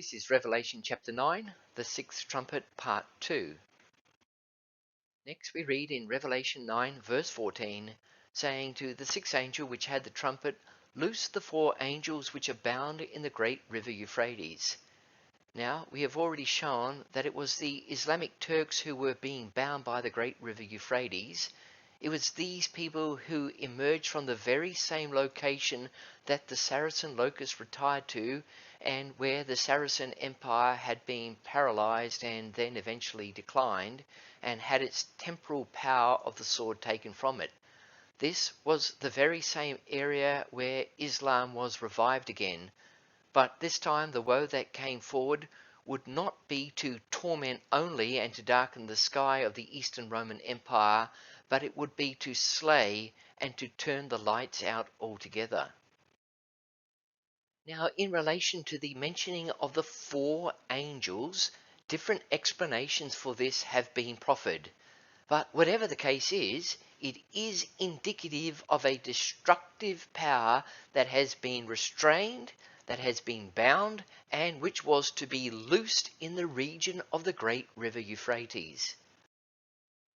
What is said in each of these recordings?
This is Revelation chapter 9, the sixth trumpet, part 2. Next we read in Revelation 9 verse 14, saying to the sixth angel which had the trumpet, Loose the 4 angels which are bound in the great river Euphrates. Now we have already shown that it was the Islamic Turks who were being bound by the great river Euphrates. It was these people who emerged from the very same location that the Saracen locusts retired to, and where the Saracen Empire had been paralyzed and then eventually declined, and had its temporal power of the sword taken from it. This was the very same area where Islam was revived again, but this time the woe that came forward would not be to torment only and to darken the sky of the Eastern Roman Empire, but it would be to slay and to turn the lights out altogether. Now, in relation to the mentioning of the 4 angels, different explanations for this have been proffered. But whatever the case is, it is indicative of a destructive power that has been restrained, that has been bound, and which was to be loosed in the region of the great river Euphrates.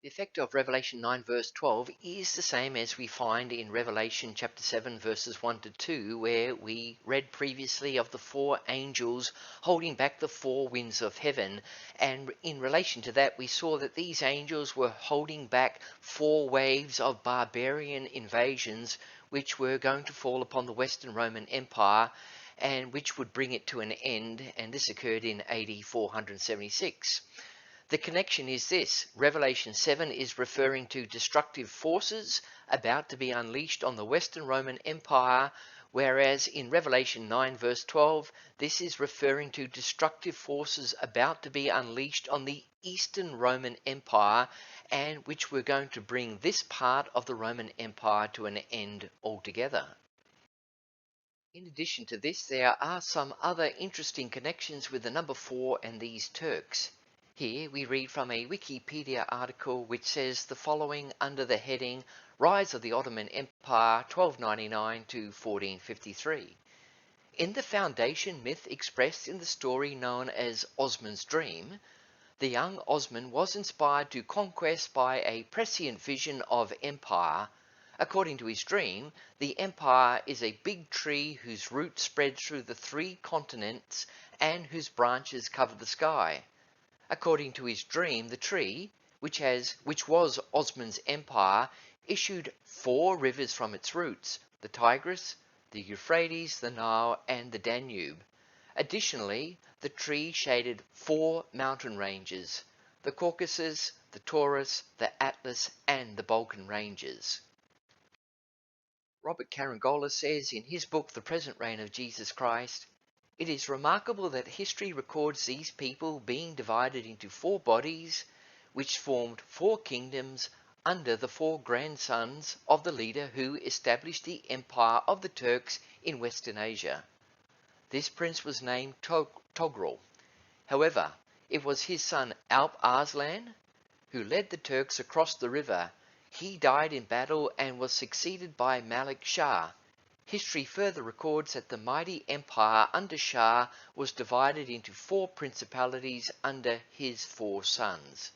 The effect of Revelation 9 verse 12 is the same as we find in Revelation chapter 7 verses 1 to 2, where we read previously of the 4 angels holding back the 4 winds of heaven. And in relation to that, we saw that these angels were holding back 4 waves of barbarian invasions which were going to fall upon the Western Roman Empire and which would bring it to an end, and this occurred in AD 476. The connection is this: Revelation 7 is referring to destructive forces about to be unleashed on the Western Roman Empire, whereas in Revelation 9 verse 12, this is referring to destructive forces about to be unleashed on the Eastern Roman Empire, and which were going to bring this part of the Roman Empire to an end altogether. In addition to this, there are some other interesting connections with the number 4 and these Turks. Here we read from a Wikipedia article which says the following under the heading Rise of the Ottoman Empire 1299 to 1453. In the foundation myth expressed in the story known as Osman's Dream, the young Osman was inspired to conquest by a prescient vision of empire. According to his dream, the empire is a big tree whose roots spread through the 3 continents and whose branches cover the sky. According to his dream, the tree, which was Osman's empire, issued 4 rivers from its roots: the Tigris, the Euphrates, the Nile, and the Danube. Additionally, the tree shaded 4 mountain ranges: the Caucasus, the Taurus, the Atlas, and the Balkan ranges. Robert Carangola says in his book The Present Reign of Jesus Christ, it is remarkable that history records these people being divided into 4 bodies, which formed 4 kingdoms under the 4 grandsons of the leader who established the empire of the Turks in Western Asia. This prince was named Togrul. However, it was his son Alp Arslan who led the Turks across the river. He died in battle and was succeeded by Malik Shah. History further records that the mighty empire under Shah was divided into 4 principalities under his 4 sons.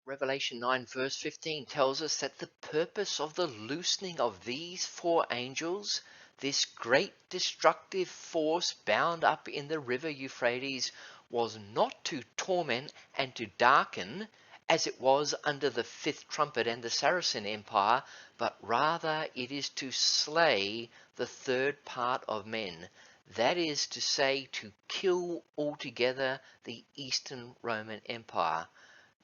Revelation 9 verse 15 tells us that the purpose of the loosening of these 4 angels, this great destructive force bound up in the river Euphrates, was not to torment and to darken, as it was under the 5th trumpet and the Saracen Empire, but rather it is to slay the 3rd part of men. That is to say, to kill altogether the Eastern Roman Empire.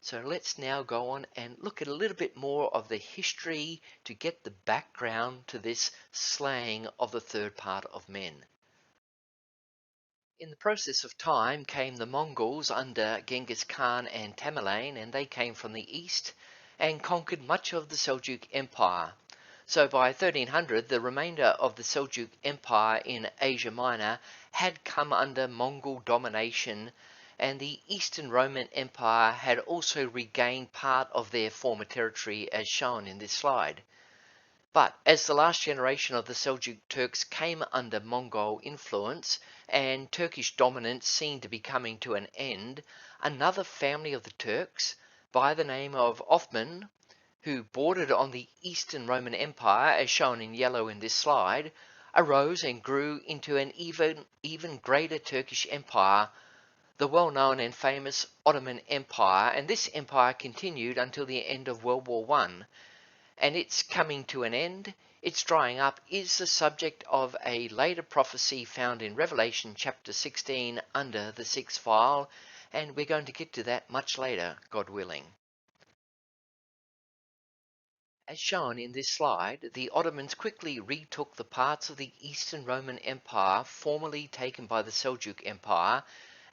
So let's now go on and look at a little bit more of the history to get the background to this slaying of the 3rd part of men. In the process of time came the Mongols under Genghis Khan and Tamerlane, and they came from the east and conquered much of the Seljuk Empire. So by 1300, the remainder of the Seljuk Empire in Asia Minor had come under Mongol domination, and the Eastern Roman Empire had also regained part of their former territory as shown in this slide. But as the last generation of the Seljuk Turks came under Mongol influence and Turkish dominance seemed to be coming to an end, another family of the Turks, by the name of Othman, who bordered on the Eastern Roman Empire, as shown in yellow in this slide, arose and grew into an even greater Turkish empire, the well-known and famous Ottoman Empire, and this empire continued until the end of World War I. And its coming to an end, its drying up, is the subject of a later prophecy found in Revelation chapter 16 under the 6th file, and we're going to get to that much later, God willing. As shown in this slide, the Ottomans quickly retook the parts of the Eastern Roman Empire formerly taken by the Seljuk Empire,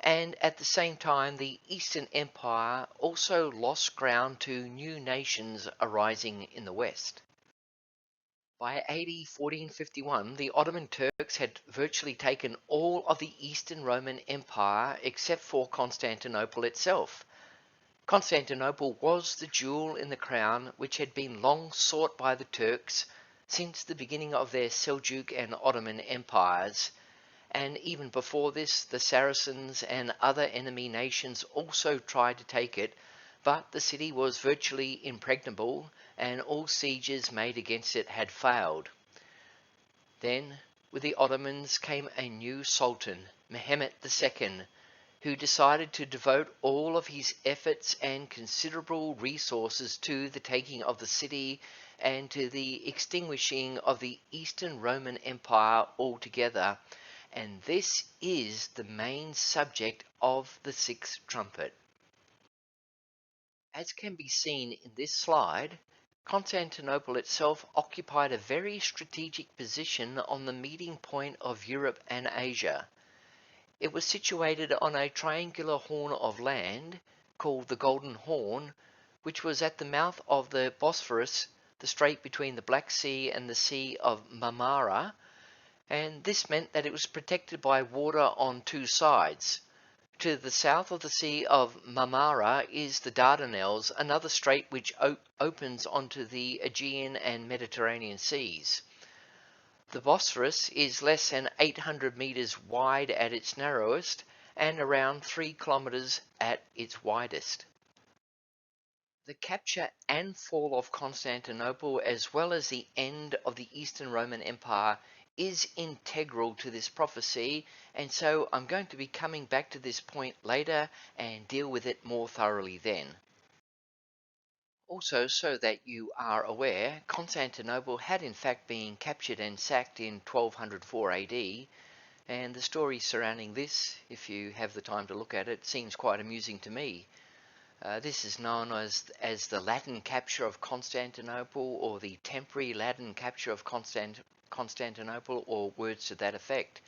and at the same time the Eastern Empire also lost ground to new nations arising in the west. By AD 1451, the Ottoman Turks had virtually taken all of the Eastern Roman Empire except for Constantinople itself. Constantinople was the jewel in the crown which had been long sought by the Turks since the beginning of their Seljuk and Ottoman empires, and even before this the Saracens and other enemy nations also tried to take it, but the city was virtually impregnable and all sieges made against it had failed. Then, with the Ottomans came a new sultan, Mehmet II, who decided to devote all of his efforts and considerable resources to the taking of the city and to the extinguishing of the Eastern Roman Empire altogether. And this is the main subject of the sixth trumpet. As can be seen in this slide, Constantinople itself occupied a very strategic position on the meeting point of Europe and Asia. It was situated on a triangular horn of land called the Golden Horn, which was at the mouth of the Bosphorus, the strait between the Black Sea and the Sea of Marmara, and this meant that it was protected by water on two sides. To the south of the Sea of Marmara is the Dardanelles, another strait which opens onto the Aegean and Mediterranean seas. The Bosphorus is less than 800 meters wide at its narrowest and around 3 kilometers at its widest. The capture and fall of Constantinople, as well as the end of the Eastern Roman Empire, is integral to this prophecy, and so I'm going to be coming back to this point later and deal with it more thoroughly then. Also, so that you are aware, Constantinople had in fact been captured and sacked in 1204 AD, and the story surrounding this, if you have the time to look at it, seems quite amusing to me. This is known as the Latin capture of Constantinople, or the temporary Latin capture of Constantinople, or words to that effect.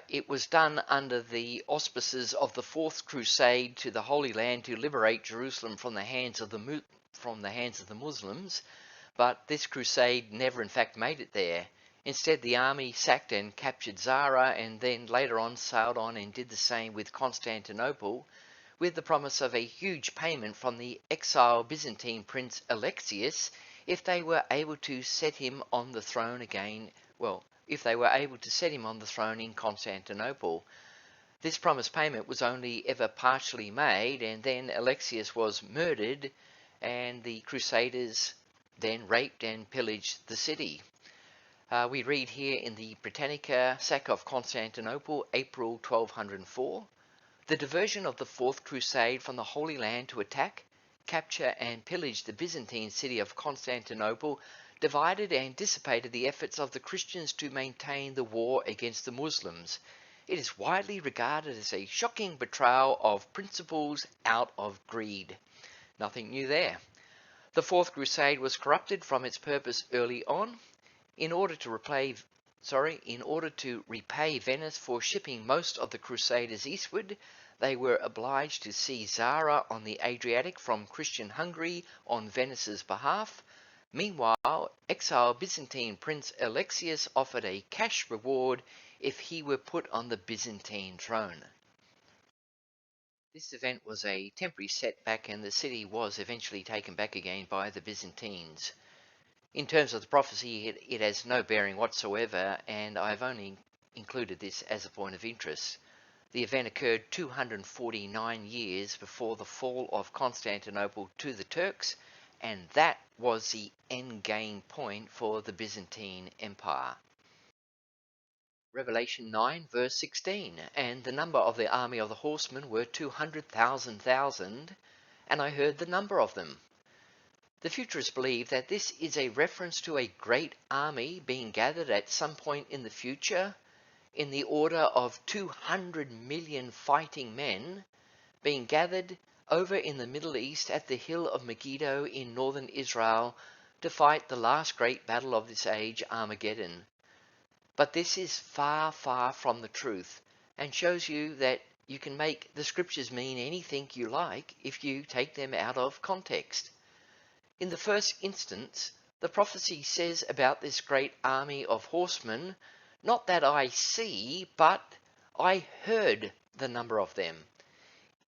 It was done under the auspices of the Fourth Crusade to the Holy Land to liberate Jerusalem from the hands of the Muslims, but this crusade never in fact made it there. Instead, the army sacked and captured Zara, and then later on sailed on and did the same with Constantinople, with the promise of a huge payment from the exiled Byzantine prince Alexius if they were able to set him on the throne again. If they were able to set him on the throne in Constantinople. This promised payment was only ever partially made, and then Alexius was murdered, and the Crusaders then raped and pillaged the city. We read here in the Britannica, sack of Constantinople, April 1204, the diversion of the Fourth Crusade from the Holy Land to attack, capture and pillage the Byzantine city of Constantinople divided and dissipated the efforts of the Christians to maintain the war against the Muslims. It is widely regarded as a shocking betrayal of principles out of greed. Nothing new there. The Fourth Crusade was corrupted from its purpose early on. In order to repay Venice for shipping most of the Crusaders eastward, they were obliged to seize Zara on the Adriatic from Christian Hungary on Venice's behalf. Meanwhile, exiled Byzantine Prince Alexius offered a cash reward if he were put on the Byzantine throne. This event was a temporary setback, and the city was eventually taken back again by the Byzantines. In terms of the prophecy, it has no bearing whatsoever, and I've only included this as a point of interest. The event occurred 249 years before the fall of Constantinople to the Turks, and that was the end game point for the Byzantine Empire. Revelation 9 verse 16, and the number of the army of the horsemen were 200,000, and I heard the number of them. The futurists believe that this is a reference to a great army being gathered at some point in the future, in the order of 200 million fighting men being gathered over in the Middle East at the hill of Megiddo in northern Israel to fight the last great battle of this age, Armageddon. But this is far, far from the truth, and shows you that you can make the scriptures mean anything you like if you take them out of context. In the first instance, the prophecy says about this great army of horsemen, not that I see, but I heard the number of them.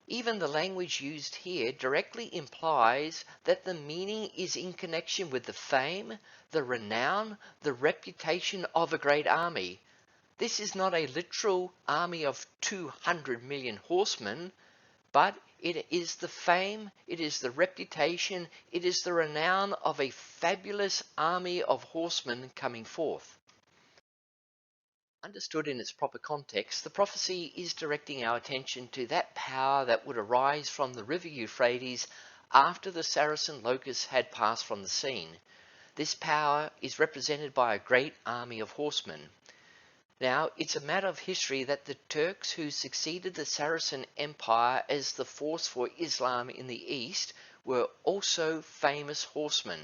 Even the language used here directly implies that the meaning is in connection with the fame, the renown, the reputation of a great army. This is not a literal army of 200 million horsemen, but it is the fame, it is the reputation, it is the renown of a fabulous army of horsemen coming forth. Understood in its proper context, the prophecy is directing our attention to that power that would arise from the river Euphrates after the Saracen locusts had passed from the scene. This power is represented by a great army of horsemen. Now, it's a matter of history that the Turks who succeeded the Saracen Empire as the force for Islam in the East were also famous horsemen.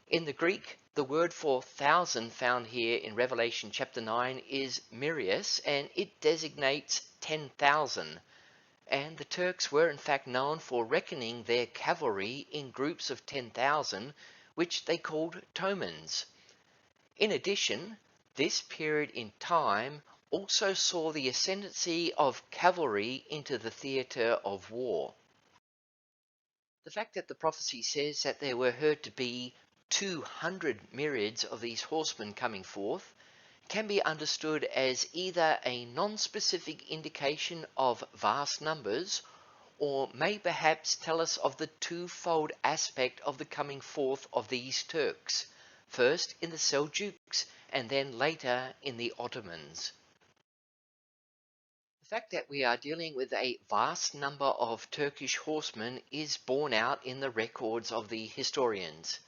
In the Greek, the word for 1,000 found here in Revelation chapter 9 is myriads, and it designates 10,000. And the Turks were in fact known for reckoning their cavalry in groups of 10,000, which they called tomans. In addition, this period in time also saw the ascendancy of cavalry into the theatre of war. The fact that the prophecy says that there were heard to be 200 myriads of these horsemen coming forth can be understood as either a non-specific indication of vast numbers, or may perhaps tell us of the twofold aspect of the coming forth of these Turks, first in the Seljuks and then later in the Ottomans. The fact that we are dealing with a vast number of Turkish horsemen is borne out in the records of the historians.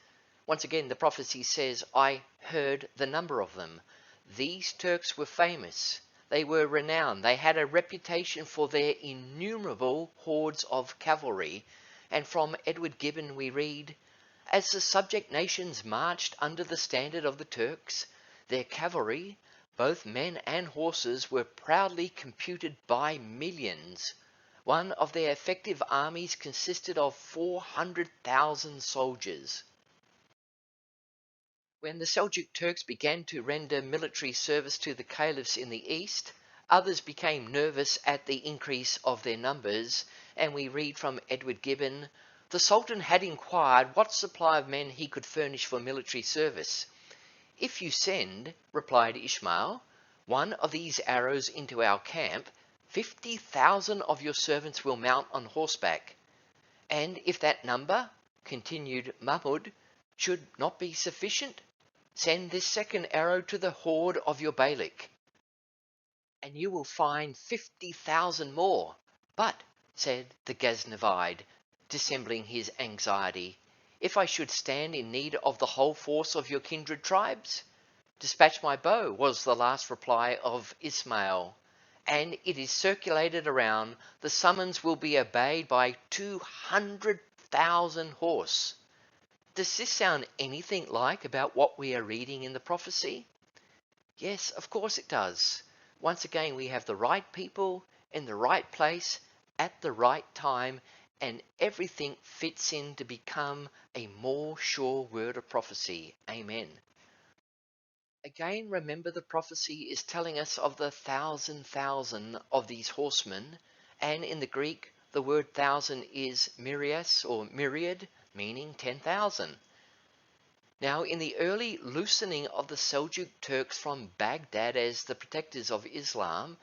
Once again, the prophecy says, I heard the number of them. These Turks were famous. They were renowned. They had a reputation for their innumerable hordes of cavalry. And from Edward Gibbon we read, as the subject nations marched under the standard of the Turks, their cavalry, both men and horses, were proudly computed by millions. One of their effective armies consisted of 400,000 soldiers. When the Seljuk Turks began to render military service to the caliphs in the east, others became nervous at the increase of their numbers, and we read from Edward Gibbon, the Sultan had inquired what supply of men he could furnish for military service. If you send, replied Ishmael, one of these arrows into our camp, 50,000 of your servants will mount on horseback. And if that number, continued Mahmud, should not be sufficient, send this second arrow to the horde of your Beylik, and you will find 50,000 more. But, said the Ghaznevide, dissembling his anxiety, if I should stand in need of the whole force of your kindred tribes? Dispatch my bow, was the last reply of Ismail, and it is circulated around, the summons will be obeyed by 200,000 horse. Does this sound anything like about what we are reading in the prophecy? Yes, of course it does. Once again, we have the right people in the right place at the right time, and everything fits in to become a more sure word of prophecy. Amen. Again, remember the prophecy is telling us of the 1,000 of these horsemen, and in the Greek, the word 1,000 is myrias or myriad, meaning 10,000. Now, in the early loosening of the Seljuk Turks from Baghdad as the protectors of Islam,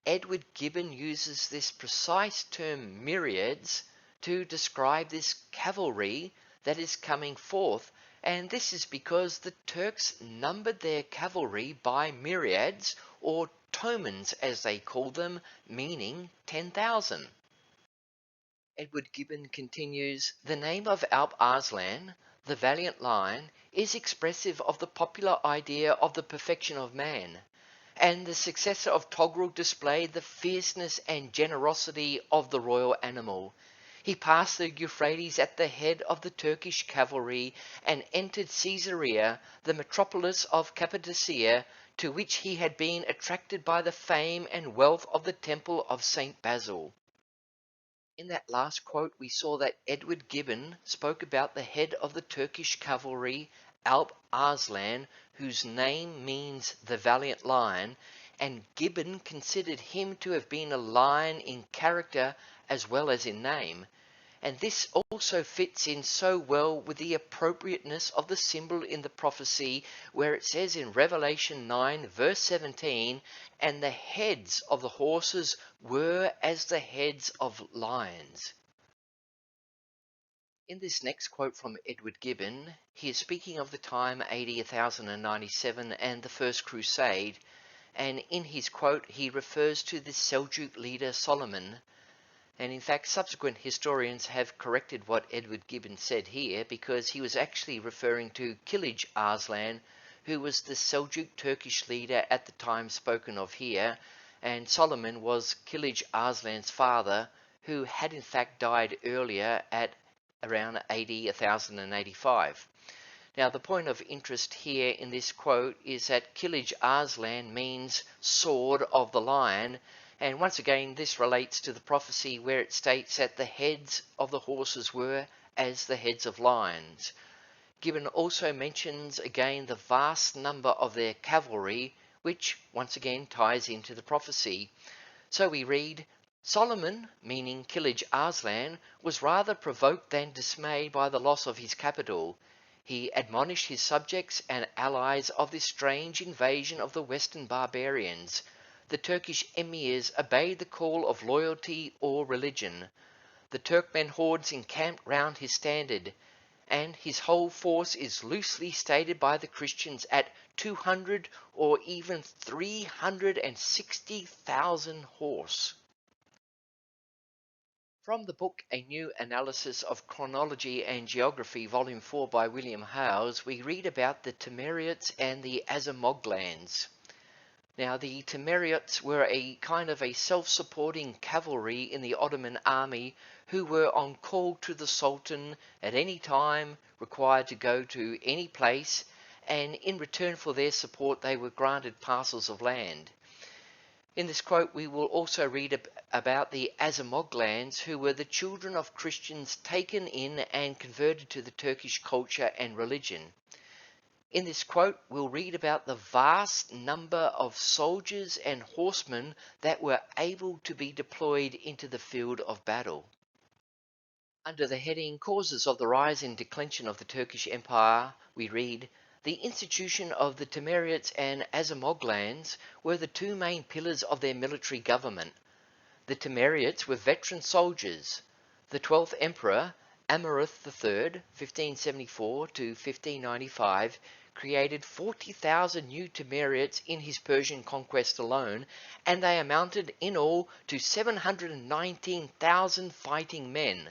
Edward Gibbon uses this precise term myriads to describe this cavalry that is coming forth, and this is because the Turks numbered their cavalry by myriads, or tomans as they call them, meaning 10,000. Edward Gibbon continues, the name of Alp Arslan, the valiant lion, is expressive of the popular idea of the perfection of man, and the successor of Togrul displayed the fierceness and generosity of the royal animal. He passed the Euphrates at the head of the Turkish cavalry and entered Caesarea, the metropolis of Cappadocia, to which he had been attracted by the fame and wealth of the temple of St. Basil. In that last quote, we saw that Edward Gibbon spoke about the head of the Turkish cavalry, Alp Arslan, whose name means the valiant lion, and Gibbon considered him to have been a lion in character as well as in name. And this also fits in so well with the appropriateness of the symbol in the prophecy, where it says in Revelation 9 verse 17, and the heads of the horses were as the heads of lions. In this next quote from Edward Gibbon, he is speaking of the time AD 1097 and the First Crusade, and in his quote he refers to the Seljuk leader Solomon. And in fact, subsequent historians have corrected what Edward Gibbon said here, because he was actually referring to Kilij Arslan, who was the Seljuk Turkish leader at the time spoken of here, and Solomon was Kilij Arslan's father, who had in fact died earlier at around AD 1085. Now, the point of interest here in this quote is that Kilij Arslan means sword of the lion, and once again this relates to the prophecy where it states that the heads of the horses were as the heads of lions. Gibbon also mentions again the vast number of their cavalry, which once again ties into the prophecy. So we read, Solomon, meaning Kilij Arslan, was rather provoked than dismayed by the loss of his capital. He admonished his subjects and allies of this strange invasion of the Western barbarians. The Turkish emirs obeyed the call of loyalty or religion. The Turkmen hordes encamped round his standard, and his whole force is loosely stated by the Christians at 200 or even 360,000 horse. From the book A New Analysis of Chronology and Geography, Volume 4 by William Howes, we read about the Timeriots and the Azamoglans. Now, the Timeriots were a kind of a self-supporting cavalry in the Ottoman army who were on call to the Sultan at any time, required to go to any place, and in return for their support they were granted parcels of land. In this quote, we will also read about the Azamoglans, who were the children of Christians taken in and converted to the Turkish culture and religion. In this quote, we'll read about the vast number of soldiers and horsemen that were able to be deployed into the field of battle. Under the heading Causes of the Rise and Declension of the Turkish Empire, we read, the institution of the Timeriots and Azamoglans were the two main pillars of their military government. The Timeriots were veteran soldiers. The 12th Emperor, Amurath III, 1574 to 1595, created 40,000 new Timeriots in his Persian conquest alone, and they amounted in all to 719,000 fighting men,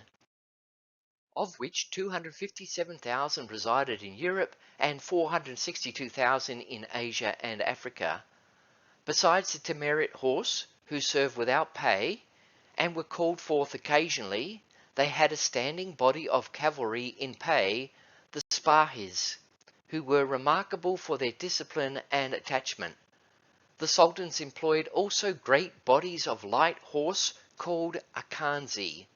of which 257,000 resided in Europe and 462,000 in Asia and Africa. Besides the Timeriot horse, who served without pay and were called forth occasionally, they had a standing body of cavalry in pay, the Spahis, who were remarkable for their discipline and attachment. The sultans employed also great bodies of light horse called Akanzi,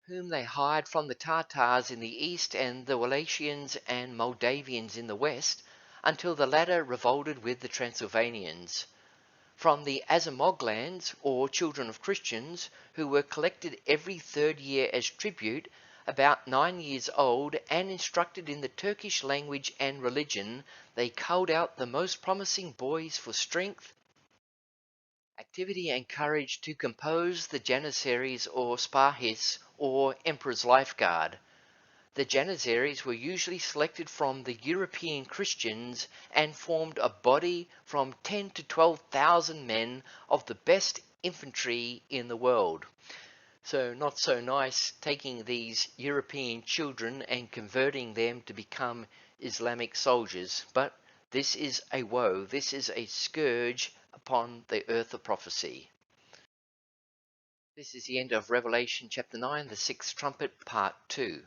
whom they hired from the Tartars in the east and the Wallachia and Moldavians in the west, until the latter revolted with the Transylvanians. From the Azamoglans, or children of Christians, who were collected every third year as tribute, About 9 years old and instructed in the Turkish language and religion, they culled out the most promising boys for strength, activity and courage to compose the Janissaries or Spahis or Emperor's Lifeguard. The Janissaries were usually selected from the European Christians and formed a body from 10 to 12,000 men of the best infantry in the world. So not so nice taking these European children and converting them to become Islamic soldiers, but this is a woe, this is a scourge upon the earth of prophecy. This is the end of Revelation chapter 9, the 6th trumpet, part 2.